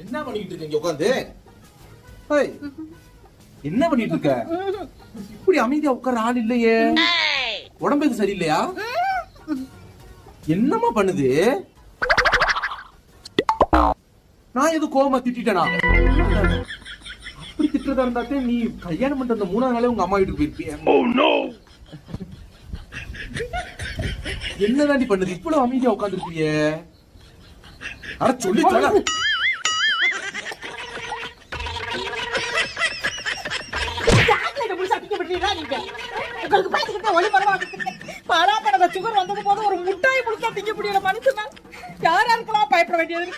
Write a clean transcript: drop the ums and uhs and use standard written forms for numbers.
என்ன பண்ணிட்டு இருக்க உட்காந்து? என்ன பண்ணிட்டு இருக்க? இப்படி அமைதியா உட்கார ஆள் இல்லையே. உடம்புக்கு சரியில்லையா? என்னமா பண்ணுது? நான் எது கோவமா திட்டேனா? அப்படி திட்டுறதா இருந்தாத்தே நீ கல்யாணம் பண்ணிட்டு அந்த 3ஆவது நாளே உங்க அம்மா வீட்டுக்கு போயிருப்பிய. என்னதாண்டி பண்ணுது? இவ்வளவு அமைதியா உட்காந்துருப்பிய? அட சொல்லி சொல்ல. சுகர் வந்தது போது ஒரு முட்டாய் முழுக்க திங்க முடியல மனுஷனா யாரா இருக்கலாம் பயப்பட வேண்டியது.